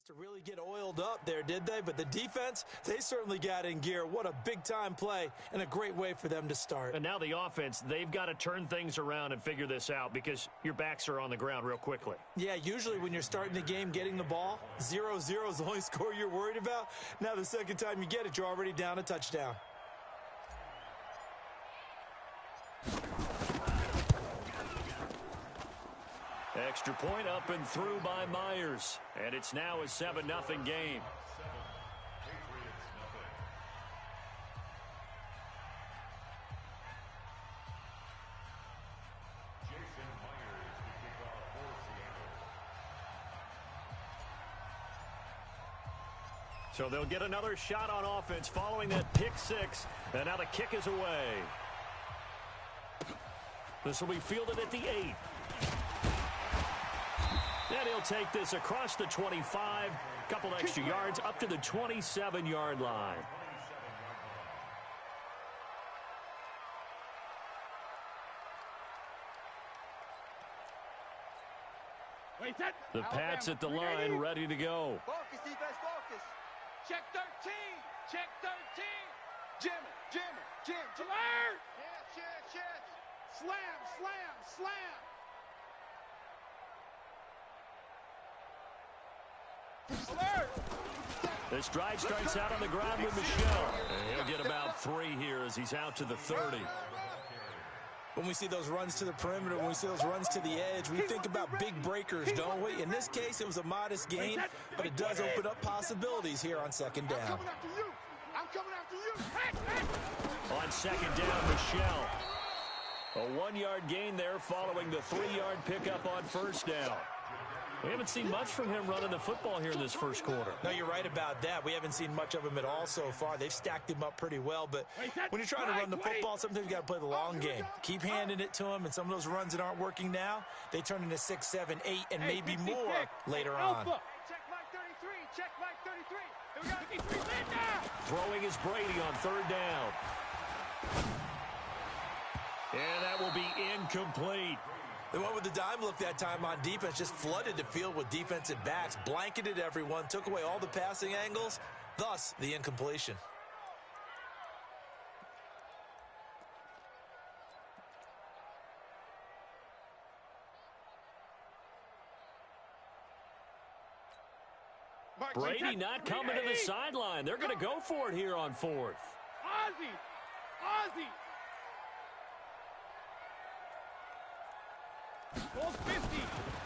To really get oiled up there, did they? But the defense, they certainly got in gear. What a big-time play and a great way for them to start. And now the offense, they've got to turn things around and figure this out because your backs are on the ground real quickly. Yeah, usually when you're starting the game getting the ball, 0-0 is the only score you're worried about. Now the second time you get it, you're already down a touchdown. Extra point up and through by Myers. And it's now a 7-0 game. So they'll get another shot on offense following that pick six. And now the kick is away. This will be fielded at the 8. And he'll take this across the 25, couple extra yards up to the 27-yard line. The Pats at the line, ready to go. Focus, defense, focus. Check 13. Check 13. Jim it, jim it, jim. Alert! Check. Slam. Alert! This drive starts out on the ground with Michelle. And he'll get about 3 here as he's out to the 30. When we see those runs to the perimeter, when we see those runs to the edge, we think about big breakers, don't we? In this case, it was a modest gain, but it does open up possibilities here on second down. I'm coming after you. On second down, Michelle. A 1-yard gain there following the 3-yard pickup on first down. We haven't seen much from him running the football here in this first quarter. No, you're right about that. We haven't seen much of him at all so far. They've stacked him up pretty well, but when you're trying to run the football, sometimes you got to play the long game. Keep handing it to him, and some of those runs that aren't working now, they turn into 6, 7, 8, and maybe more later on. Check Mike 33. Check Mike 33. Here we go. 53 now. Throwing is Brady on third down. And that will be incomplete. They went with the dime look that time on defense, just flooded the field with defensive backs, blanketed everyone, took away all the passing angles, thus the incompletion. Brady not coming to the sideline. They're going to go for it here on fourth. Ozzy. 50.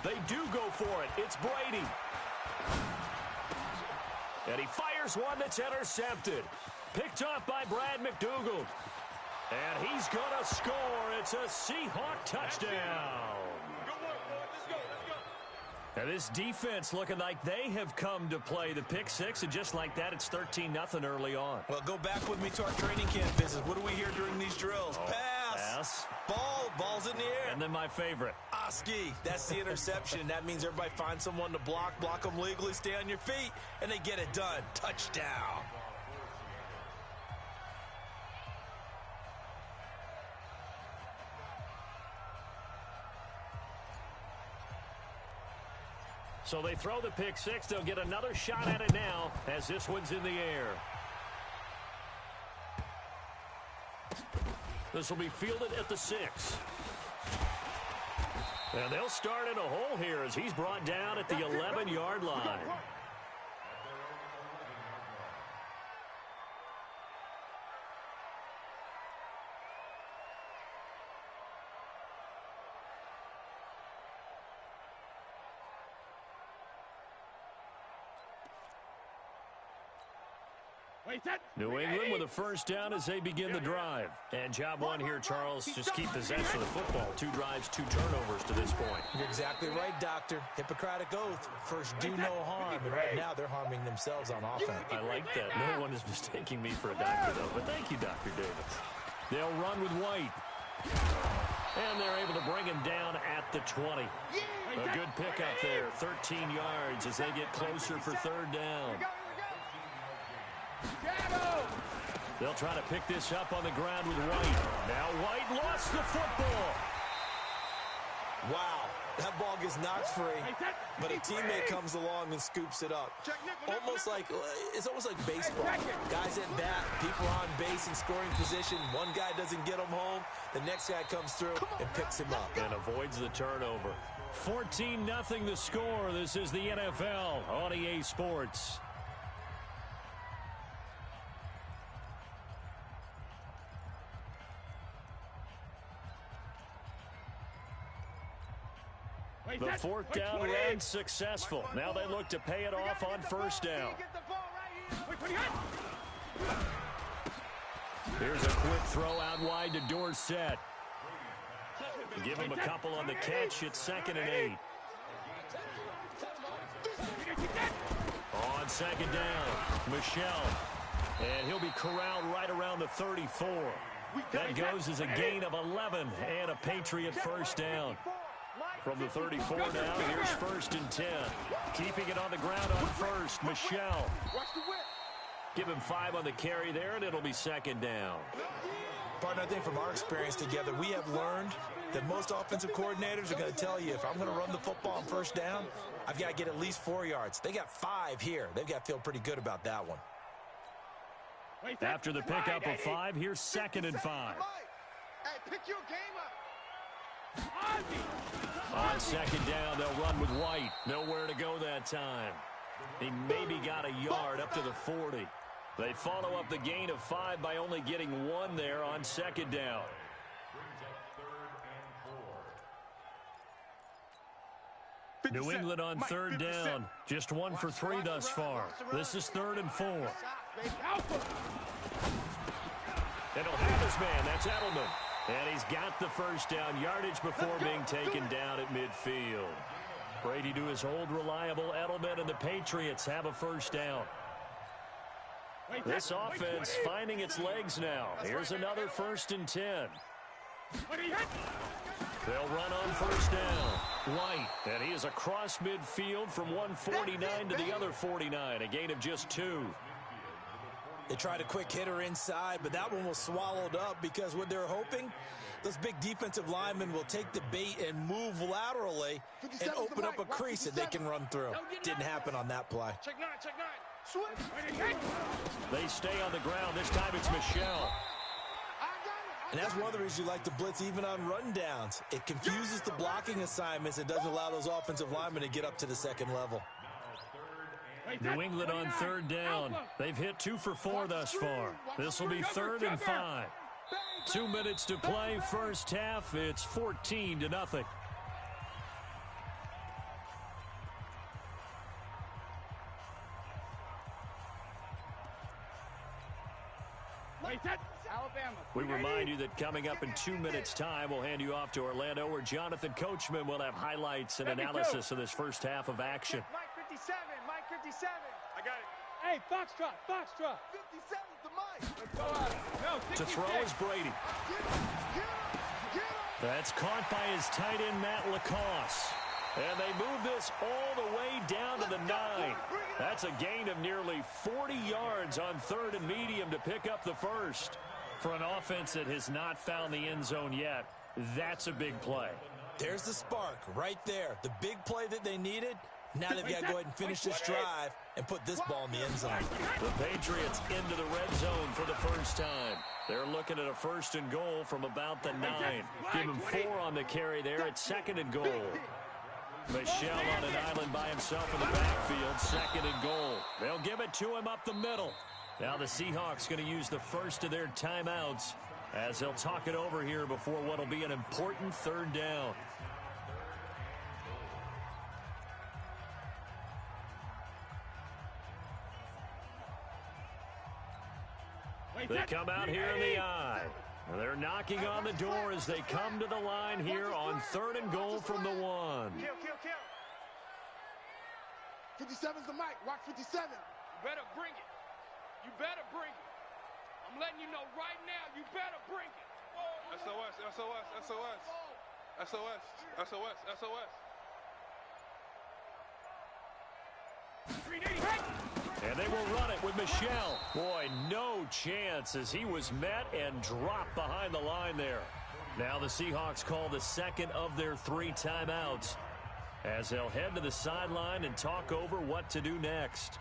They do go for it. It's Brady. And he fires one that's intercepted. Picked off by Brad McDougald. And he's going to score. It's a Seahawk touchdown. Good work, boys. Let's go. And this defense looking like they have come to play the pick six, and just like that, it's 13-0 early on. Well, go back with me to our training camp visit. What do we hear during these drills? Pass. Ball's in the air. And then my favorite. Oski, that's the interception. That means everybody finds someone to block them legally, stay on your feet, and they get it done. Touchdown. So they throw the pick six. They'll get another shot at it now as this one's in the air. This will be fielded at the 6. And they'll start in a hole here as he's brought down at the 11-yard line. New England with a first down as they begin the drive. And job one here, Charles, just keep possession of the football. 2 drives, 2 turnovers to this point. You're exactly right, Doctor. Hippocratic oath. First, do no harm. And right now, they're harming themselves on offense. I like that. No one is mistaking me for a doctor, though. But thank you, Dr. Davis. They'll run with White. And they're able to bring him down at the 20. A good pickup there. 13 yards as they get closer for third down. They'll try to pick this up on the ground with White. Now White lost the football. Wow. That ball gets knocked free, but a teammate comes along and scoops it up. It's almost like baseball. Guys at bat, people on base in scoring position. One guy doesn't get him home. The next guy comes through and picks him up. And avoids the turnover. 14-0 the score. This is the NFL on EA Sports. The fourth down run successful. Now they look to pay it off on first down. Here's a quick throw out wide to Dorsett. Give him a couple on the catch. It's 2nd and 8. On second down, Michelle. And he'll be corralled right around the 34. That goes as a gain of 11 and a Patriot first down. From the 34 now, here's 1st and 10. Keeping it on the ground on first, Michelle. Give him 5 on the carry there, and it'll be 2nd down. Partner, I think from our experience together, we have learned that most offensive coordinators are going to tell you, if I'm going to run the football on first down, I've got to get at least 4 yards. They got 5 here. They've got to feel pretty good about that one. After the pickup of 5, here's 2nd and 5. Hey, pick your game up. On second down, they'll run with White. Nowhere to go that time. He maybe got a yard up to the 40. They follow up the gain of 5 by only getting 1 there on second down. New England on third down. Just 1 for 3 thus far. This is 3rd and 4. And he'll have his man. That's Edelman. And he's got the first down yardage before being taken down at midfield. Brady to his old reliable Edelman, and the Patriots have a first down. This offense finding its legs now. Here's another 1st and 10. They'll run on first down. White, and he is across midfield from 149 to the other 49, a gain of just 2. They tried a quick hitter inside, but that one was swallowed up because what they're hoping, those big defensive linemen will take the bait and move laterally and open up a crease that they can run through. Didn't happen on that play. Check 9, check 9. They stay on the ground. This time it's Michelle. And that's one of the reasons you like to blitz even on rundowns. It confuses the blocking assignments and doesn't allow those offensive linemen to get up to the second level. New England on third down. They've hit 2 for 4 thus far. This will be 3rd and 5. 2 minutes to play, first half. It's 14-0. We remind you that coming up in 2 minutes' time, we'll hand you off to Orlando, where Jonathan Coachman will have highlights and analysis of this first half of action. Mike 57, Mike 57. I got it. Hey, Foxtrot, Foxtrot. 57's the Mike. Let's go out. To throw is Brady. That's caught by his tight end, Matt Lacoste. And they move this all the way down to the 9. That's a gain of nearly 40 yards on 3rd and medium to pick up the first. For an offense that has not found the end zone yet, that's a big play. There's the spark right there. The big play that they needed. Now they've got to go ahead and finish this drive and put this ball in the end zone. The Patriots into the red zone for the first time. They're looking at a 1st and goal from about the 9. Give him 4 on the carry there at 2nd and goal. Michelle on an island by himself in the backfield, 2nd and goal. They'll give it to him up the middle. Now the Seahawks going to use the first of their timeouts as they'll talk it over here before what will be an important 3rd down. They come out here in the eye. They're knocking on the door as they come to the line here on 3rd and goal from the 1. Kill. 57's the Mike. Watch 57. You better bring it. You better bring it. I'm letting you know right now, you better bring it. SOS, SOS, SOS. SOS, SOS, SOS. And they will run it with Michelle. Boy, no chance as he was met and dropped behind the line there. Now the Seahawks call the second of their 3 timeouts as they'll head to the sideline and talk over what to do next.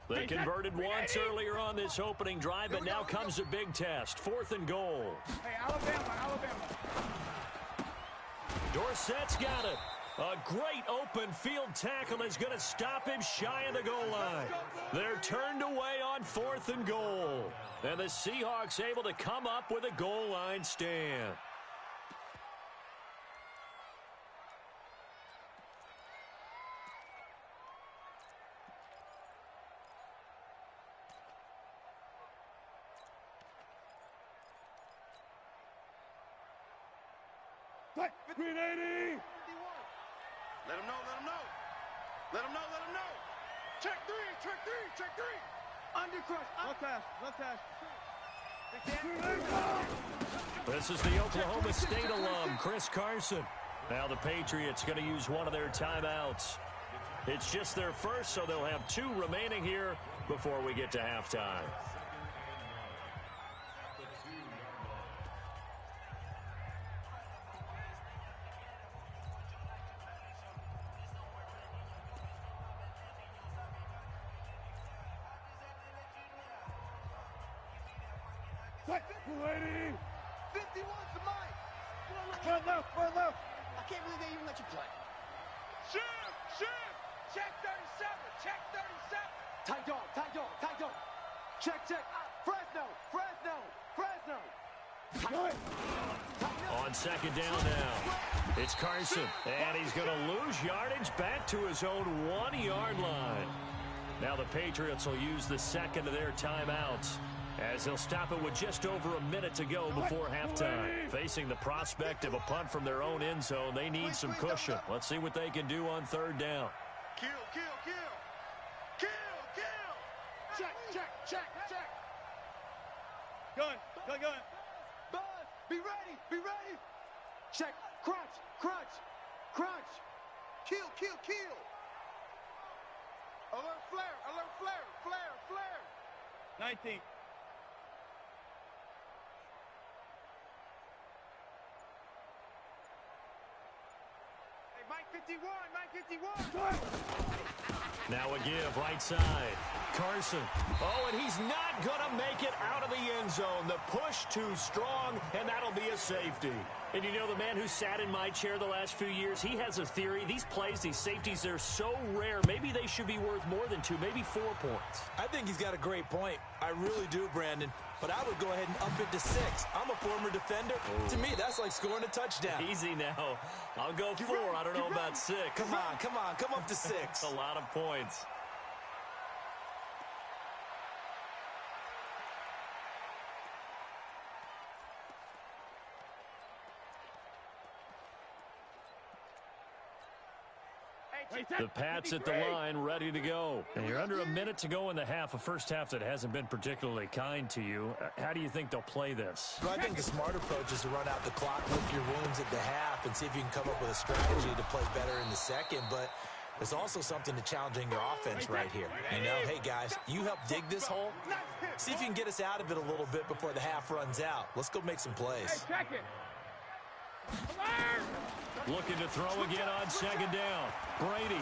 They converted once earlier on this opening drive, but now comes a big test. 4th and goal. Hey, Alabama. Dorsett's got it. A great open field tackle is going to stop him shy of the goal line. They're turned away on 4th and goal. And the Seahawks able to come up with a goal line stand. Green 80. Let him know. Check three. Under crush. Left hash. This is the Oklahoma State alum, Chris Carson. Now the Patriots going to use one of their timeouts. It's just their first, so they'll have 2 remaining here before we get to halftime. Lady. 51's the mic. Front left. I can't believe they even let you play. Shift. Check 37. Tight dog. Check. Fresno. On second down now, it's Carson, and he's going to lose yardage back to his own 1-yard line. Now the Patriots will use the second of their timeouts, as they'll stop it with just over a minute to go before halftime. Facing the prospect of a punt from their own end zone, they need some cushion. Let's see what they can do on 3rd down. Kill. Check. Gun. Buzz, be ready. Check, crunch. Kill. Alert flare. 19. Mike 51. Now a give, right side. Carson. Oh, and he's not going to make it out of the end zone. The push too strong, and that'll be a safety. And you know, the man who sat in my chair the last few years, he has a theory. These plays, these safeties, they're so rare. Maybe they should be worth more than 2, maybe 4 points. I think he's got a great point. I really do, Brandon. But I would go ahead and up it to 6. I'm a former defender. Oh. To me, that's like scoring a touchdown. Easy now. I'll go 4. I don't know about 6. Come on. Come up to 6. That's a lot of points. The Pats at the line, ready to go. And you're under a minute to go in the half, a first half that hasn't been particularly kind to you. How do you think they'll play this? Well, I think the smart approach is to run out the clock, lick your wounds at the half, and see if you can come up with a strategy to play better in the second. But there's also something to challenging your offense right here. You know, hey, guys, you help dig this hole. See if you can get us out of it a little bit before the half runs out. Let's go make some plays. Hey, check it. Looking to throw again on second down. Brady.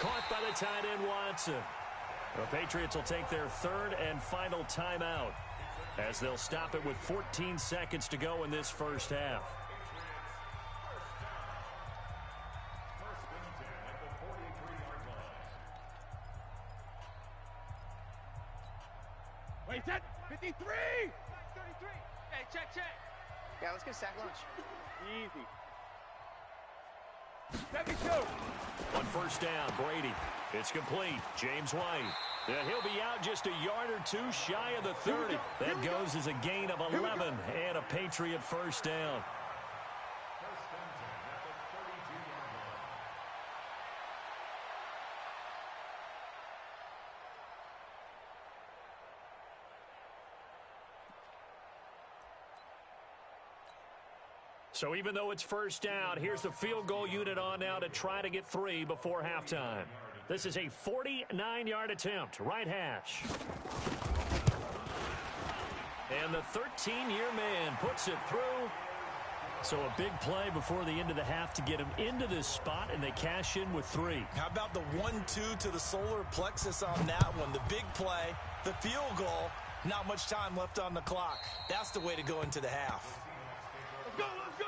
Caught by the tight end, Watson. The Patriots will take their 3rd and final timeout, as they'll stop it with 14 seconds to go in this first half. Wait, set. 53. 33. Hey, check. Yeah, let's get sack lunch. Easy. 72. On first down, Brady. It's complete. James White. He'll be out just a yard or 2 shy of the 30. That goes as a gain of 11 and a Patriot first down. So even though it's first down, here's the field goal unit on now to try to get 3 before halftime. This is a 49-yard attempt, right hash. And the 13-year man puts it through. So a big play before the end of the half to get him into this spot, and they cash in with 3. How about the 1-2 to the solar plexus on that one? The big play, the field goal, not much time left on the clock. That's the way to go into the half. Let's go, let's go!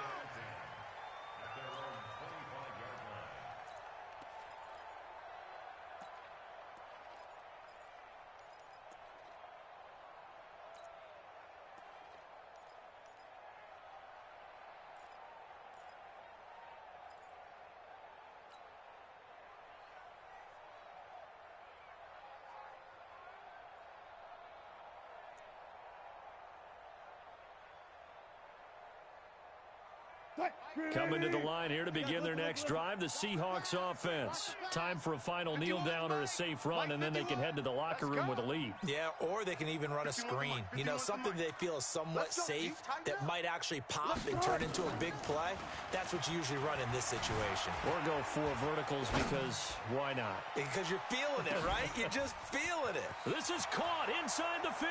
Coming to the line here to begin their next drive, the Seahawks offense. Time for a final kneel down or a safe run, and then they can head to the locker room with a lead. Yeah, or they can even run a screen. You know, something they feel is somewhat safe that might actually pop and turn into a big play. That's what you usually run in this situation. Or go 4 verticals because why not? Because you're feeling it, right? You're just feeling it. This is caught inside the 15.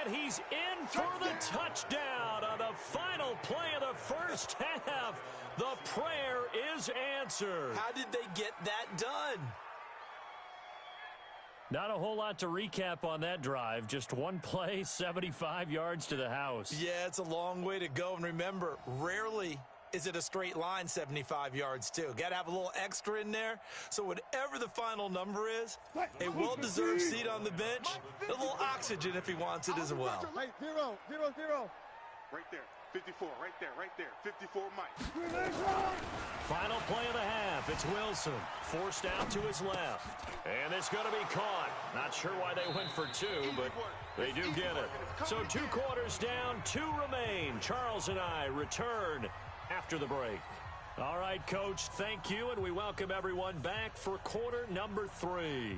And he's in for the touchdown on the final play of the first half. The prayer is answered. How did they get that done? Not a whole lot to recap on that drive. Just one play, 75 yards to the house. Yeah, it's a long way to go. And remember, rarely is it a straight line 75 yards, too. Got to have a little extra in there. So whatever the final number is, a well-deserved seat on the bench, a little oxygen if he wants it as well. Hey, 0, 0, 0. Right there. 54, right there. 54, Mike. Final play of the half. It's Wilson. Forced out to his left. And it's going to be caught. Not sure why they went for 2, but they do get it. So 2 quarters down, 2 remain. Charles and I return after the break. All right, Coach, thank you, and we welcome everyone back for quarter number 3.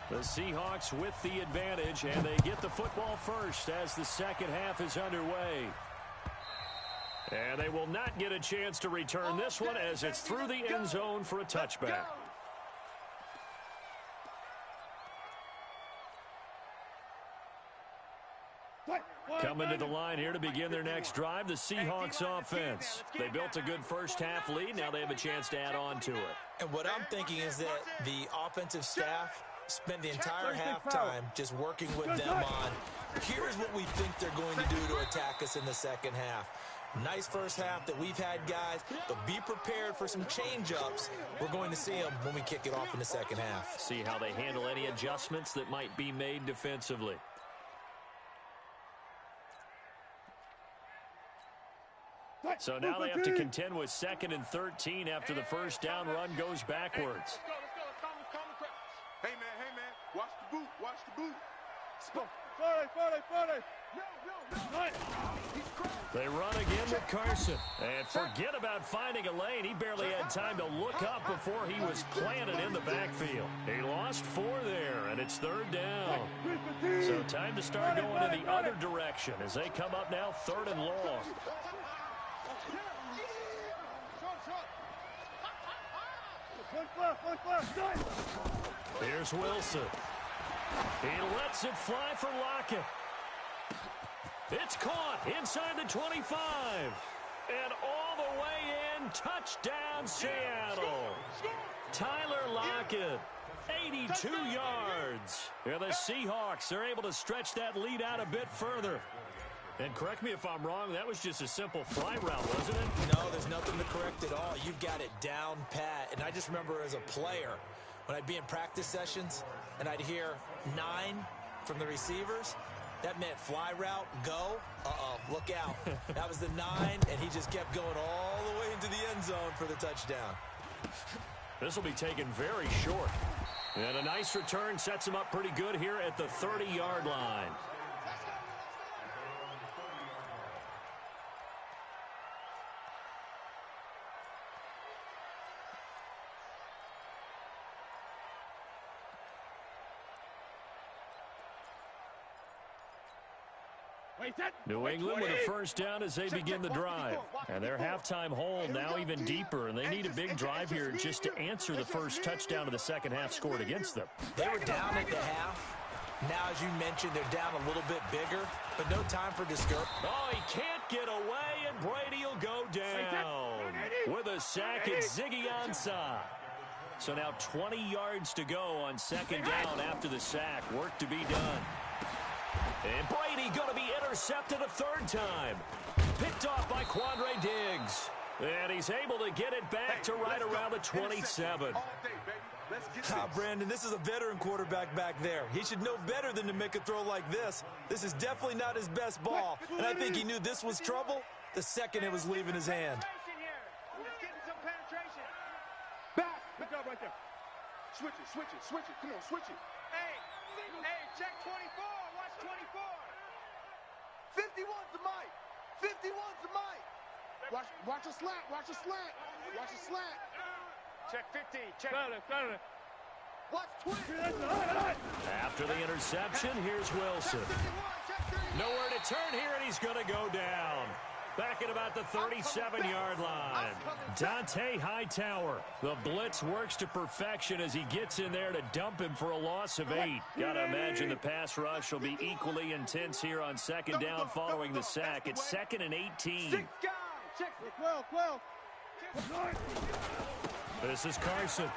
The Seahawks with the advantage, and they get the football first as the second half is underway. And they will not get a chance to return this one as it's through the end zone for a touchback. Coming to the line here to begin their next drive, the Seahawks offense. They built a good first half lead. Now they have a chance to add on to it. And what I'm thinking is that the offensive staff spent the entire halftime just working with them on, here's what we think they're going to do to attack us in the second half. Nice first half that we've had, guys, but be prepared for some change-ups. We're going to see them when we kick it off in the second half. See how they handle any adjustments that might be made defensively. So now they have to contend with 2nd and 13 after the first down run goes backwards. Hey, man, watch the boot, watch the boot. 40. They run again with Carson. And forget about finding a lane. He barely had time to look up before he was planted in the backfield. He lost 4 there, and it's 3rd down. So time to start going in the other direction as they come up now 3rd and long. Here's Wilson. He lets it fly for Lockett. It's caught inside the 25. And all the way in, touchdown Seattle. Tyler Lockett, 82 yards. And the Seahawks are able to stretch that lead out a bit further. And correct me if I'm wrong, that was just a simple fly route, wasn't it? No, there's nothing to correct at all. You've got it down pat. And I just remember as a player, when I'd be in practice sessions and I'd hear 9 from the receivers, that meant fly route, go. Look out. That was the 9, and he just kept going all the way into the end zone for the touchdown. This will be taken very short. And a nice return sets him up pretty good here at the 30-yard line. New England with a first down as they begin the drive. And their halftime hole now even deeper, and they need a big drive here just to answer the first touchdown of the second half scored against them. They were down at the half. Now, as you mentioned, they're down a little bit bigger, but no time for discouragement. Oh, he can't get away, and Brady will go down with a sack at Ziggy Ansah. So now 20 yards to go on second down after the sack. Work to be done. And Brady going to be intercepted a third time. Picked off by Quandre Diggs. And he's able to get it back to right around the 27. Brandon, this is a veteran quarterback back there. He should know better than to make a throw like this. This is definitely not his best ball, and I think he knew this was trouble the second it was leaving his hand. Back. Good job right there. Switch it. Come on, switch it. Hey, check 24. Watch 24. 51's the mic. 51's the mic. Watch a slant. Check 50. Check. Watch 20. After the interception, here's Wilson. Nowhere to turn here, and he's going to go down. Back at about the 37-yard line. Dante Hightower. The blitz works to perfection as he gets in there to dump him for a loss of 8. Gotta imagine the pass rush will be equally intense here on second down following the sack. It's 2nd and 18. This is Carson.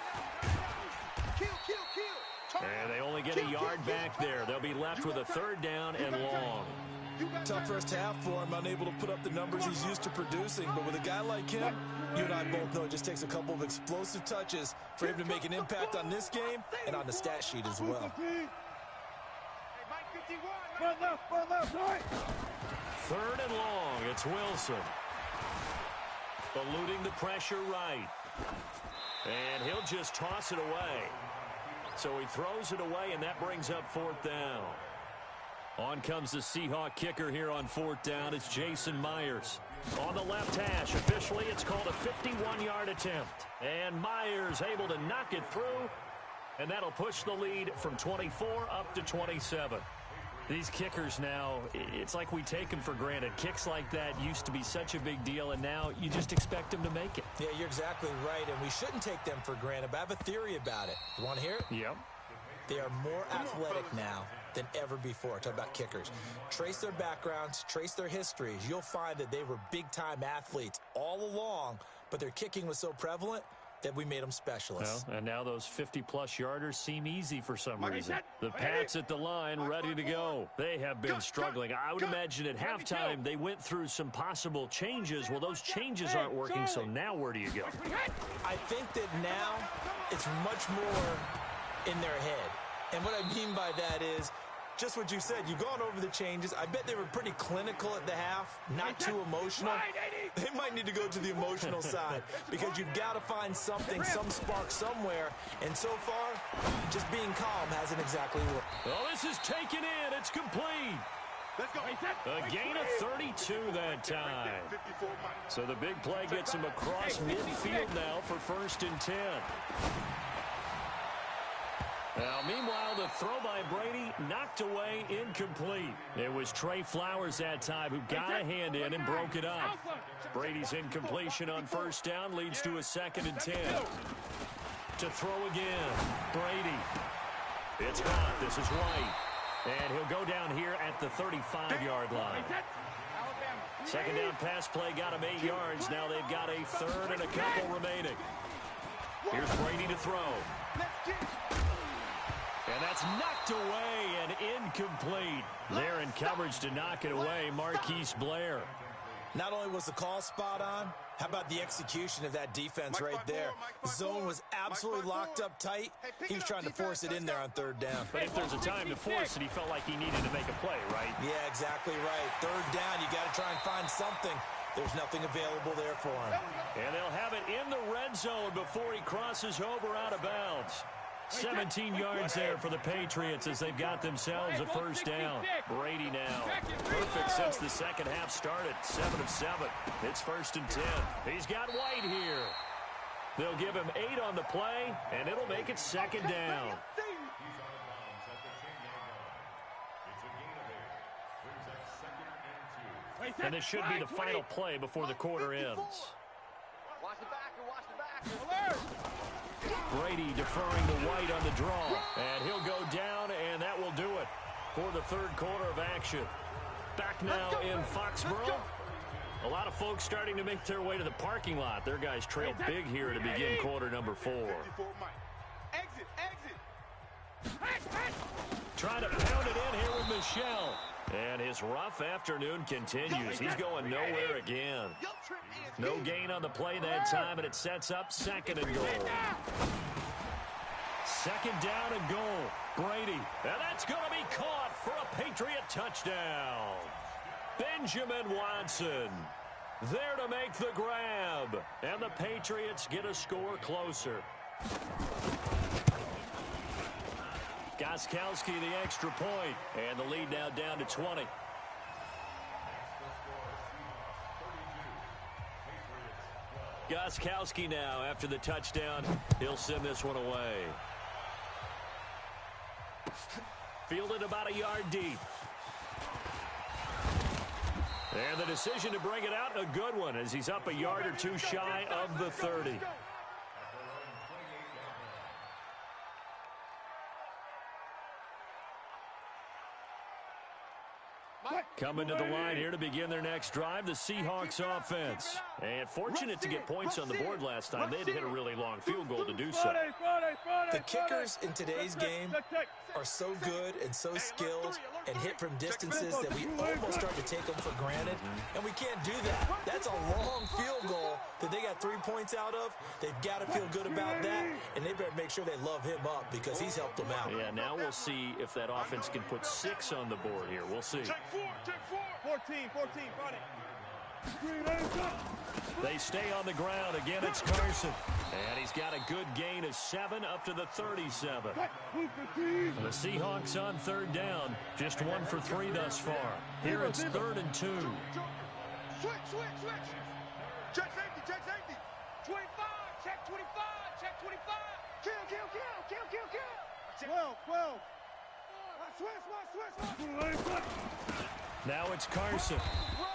And they only get a yard back there. They'll be left with a third down and long. Tough first half for him, unable to put up the numbers he's used to producing. But with a guy like him, you and I both know it just takes a couple of explosive touches for him to make an impact on this game and on the stat sheet as well. Third and long. It's Wilson. Eluding the pressure right. And he'll just toss it away. So he throws it away, and that brings up fourth down. On comes the Seahawk kicker here on fourth down. It's Jason Myers. On the left hash, officially it's called a 51-yard attempt. And Myers able to knock it through, and that'll push the lead from 24 up to 27. These kickers now, it's like we take them for granted. Kicks like that used to be such a big deal, and now you just expect them to make it. Yeah, you're exactly right, and we shouldn't take them for granted, but I have a theory about it. You want to hear it? Yep. They are more athletic now than ever before. Talk about kickers. Trace their backgrounds, trace their histories. You'll find that they were big-time athletes all along, but their kicking was so prevalent that we made them specialists. Well, and now those 50-plus yarders seem easy for some reason. The Pats at the line ready to go. They have been struggling. I would imagine at halftime they went through some possible changes. Well, those changes aren't working, so now where do you go? I think that now it's much more in their head. And what I mean by that is just what you said. You've gone over the changes. I bet they were pretty clinical at the half, not too emotional. They might need to go to the emotional side because you've got to find something, some spark somewhere. And so far, just being calm hasn't exactly worked. Well, this is taken in. It's complete. Let's go. A gain of 32 that time. So the big play gets him across midfield now for 1st and 10. Now, meanwhile, the throw by Brady knocked away, incomplete. It was Trey Flowers that time who got a hand in and broke it up. Brady's incompletion on 1st down leads to a 2nd and 10. To throw again, Brady. It's hot. This is White. And he'll go down here at the 35-yard line. Second down pass play got him 8 yards. Now they've got a third and a couple remaining. Here's Brady to throw. And that's knocked away and incomplete. There in coverage to knock it away, Marquise Blair. Not only was the call spot on, how about the execution of that defense right there? Zone was absolutely locked up tight. He was trying to force it in there on 3rd down. But if there's a time to force it, he felt like he needed to make a play, right? Yeah, exactly right. 3rd down, you got to try and find something. There's nothing available there for him. And they'll have it in the red zone before he crosses over out of bounds. 17 yards there for the Patriots as they've got themselves a 1st down. Brady now. Perfect since the second half started. 7 of 7. It's 1st and 10. He's got White here. They'll give him 8 on the play, and it'll make it 2nd down. And this should be the final play before the quarter ends. Watch the backer, watch the backer. Brady deferring to White on the draw. And he'll go down, and that will do it for the third quarter of action. Back now in Foxborough. A lot of folks starting to make their way to the parking lot. Their guys trail big here to begin quarter number 4. Exit, exit. Trying to pound it in here with Michel. And his rough afternoon continues. He's going nowhere again. No gain on the play that time, and it sets up second and goal. Second down and goal. Brady. And that's going to be caught for a Patriot touchdown. Benjamin Watson there to make the grab. And the Patriots get a score closer. Gostkowski the extra point. And the lead now down to 20. Gostkowski now after the touchdown. He'll send this one away. Fielded about a yard deep. And the decision to bring it out, a good one, as he's up a yard or two shy of the 30. Coming to the line here to begin their next drive, the Seahawks offense. And fortunate to get points on the board last time. They had to hit a really long field goal to do so. The kickers in today's game are so good and so skilled and hit from distances that we almost start to take them for granted, and we can't do that. That's a long field goal that they got 3 points out of. They've got to feel good about that, and they better make sure they love him up because he's helped them out. Yeah, now we'll see if that offense can put 6 on the board here. We'll see. Check 4, check 4. 14, front it. They stay on the ground. Again, it's Carson. And he's got a good gain of 7 up to the 37. The Seahawks on third down. Just 1 for 3 thus far. Here it's 3rd and 2. Switch. Check safety. 25, check 25, check 25. Kill. 12. Switch. Now it's Carson.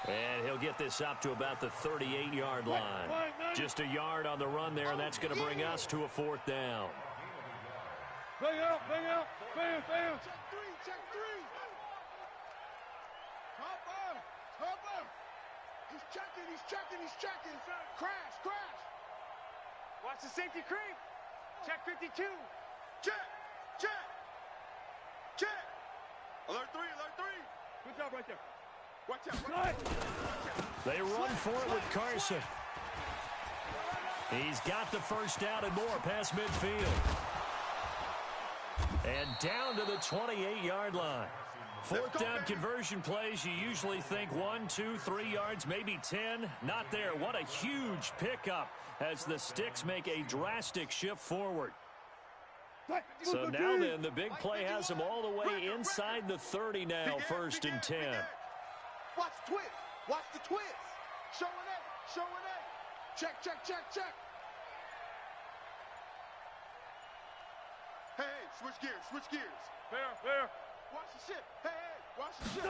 And he'll get this up to about the 38-yard line. Just a yard on the run there, and that's going to bring us to a 4th down. Bang out. Bam. Check 3. Top him. He's checking. Crash. Watch the safety creep. Check 52. Check. Alert 3. Good job right there. Watch out. They run for it with Carson. He's got the first down and more past midfield. And down to the 28-yard line. 4th down conversion plays, you usually think 1, 2, 3 yards, maybe 10. Not there. What a huge pickup as the Sticks make a drastic shift forward. So now then, the big play has them all the way inside the 30 now, 1st and 10. Watch the twist. Showing A. Check. Hey, switch gears. Fair. Watch the ship. Hey, watch the ship.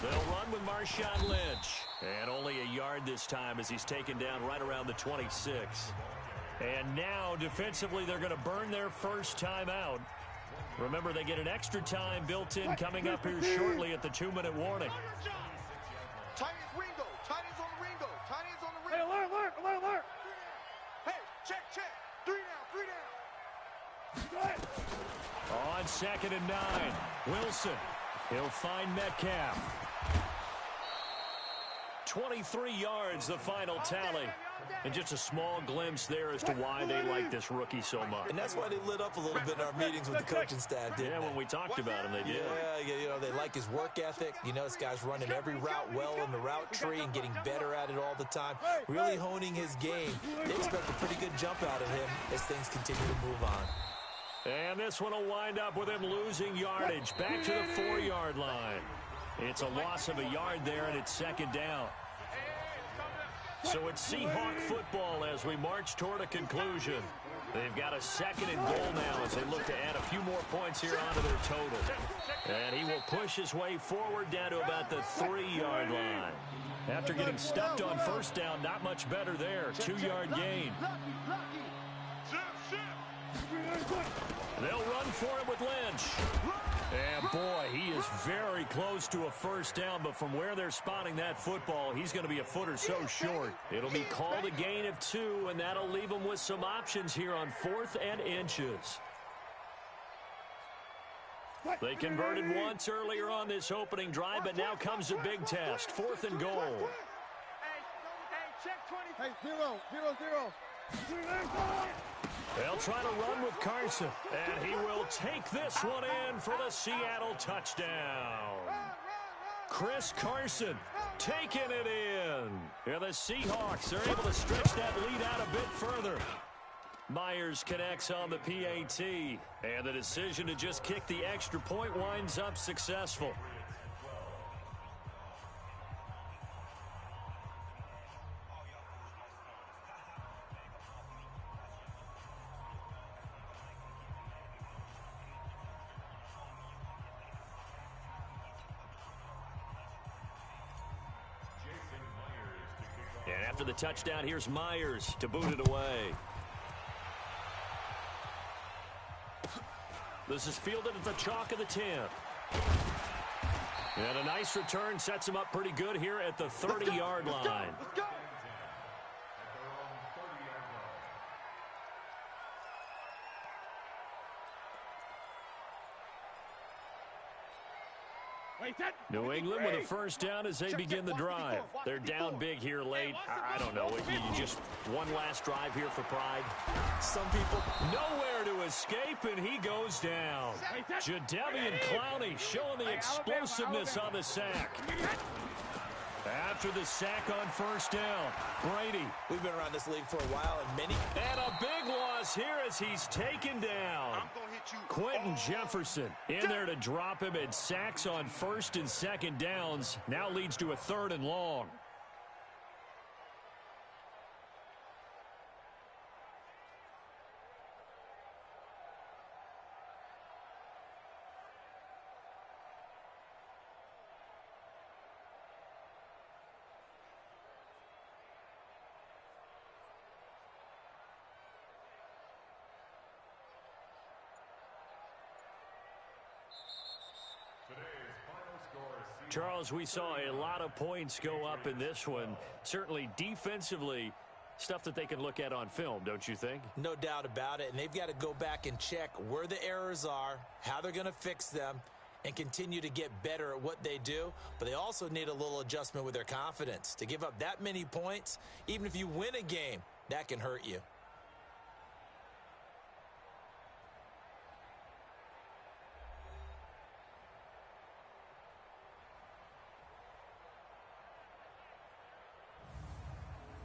They'll run with Marshawn Lynch. And only a yard this time as he's taken down right around the 26. And now, defensively, they're going to burn their first time out. Remember, they get an extra time built in coming up here shortly at the 2-minute warning. Tight ends on the Ringo. Hey, alert. Hey, check. 3 down. On 2nd and 9, Wilson. He'll find Metcalf. 23 yards, the final tally. And just a small glimpse there as to why they like this rookie so much. And that's why they lit up a little bit in our meetings with the coaching staff, didn't they? When we talked about him, they did. Yeah, they like his work ethic. This guy's running every route well in the route tree and getting better at it all the time. Really honing his game. They expect a pretty good jump out of him as things continue to move on. And this one will wind up with him losing yardage back to the 4-yard line. It's a loss of a yard there, and it's 2nd down. So it's Seahawk football as we march toward a conclusion. They've got a 2nd and goal now as they look to add a few more points here onto their total. And he will push his way forward down to about the 3-yard line. After getting stuffed on first down, not much better there. 2-yard gain. They'll run for it with Lynch. And boy, he is very close to a first down, but from where they're spotting that football, he's going to be a foot or so short. It'll be called a gain of 2, and that'll leave them with some options here on 4th and inches. They converted once earlier on this opening drive, but now comes a big test. 4th and goal. Hey, 0, 0, 0. They'll try to run with Carson, and he will take this one in for the Seattle touchdown. Chris Carson taking it in. And the Seahawks are able to stretch that lead out a bit further. Myers connects on the PAT, and the decision to just kick the extra point winds up successful. And after the touchdown, here's Myers to boot it away. This is fielded at the chalk of the 10. And a nice return sets him up pretty good here at the 30-yard line. New England with a first down as they begin the drive. They're down big here late. I don't know. You just one last drive here for pride. Some people nowhere to escape, and he goes down. Jadeveon Clowney showing the explosiveness on the sack. After the sack on first down, Brady. We've been around this league for a while, and a big loss here as he's taken down. Quentin Jefferson in there to drop him, and sacks on first and second downs now leads to a 3rd and long. Charles, we saw a lot of points go up in this one. Certainly defensively, stuff that they can look at on film, don't you think? No doubt about it. And they've got to go back and check where the errors are, how they're going to fix them, and continue to get better at what they do. But they also need a little adjustment with their confidence. To give up that many points, even if you win a game, that can hurt you.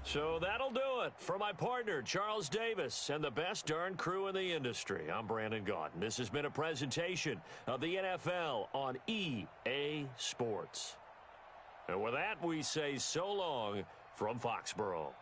So that'll do it for my partner, Charles Davis, and the best darn crew in the industry. I'm Brandon Gaudin. This has been a presentation of the NFL on EA Sports. And with that, we say so long from Foxborough.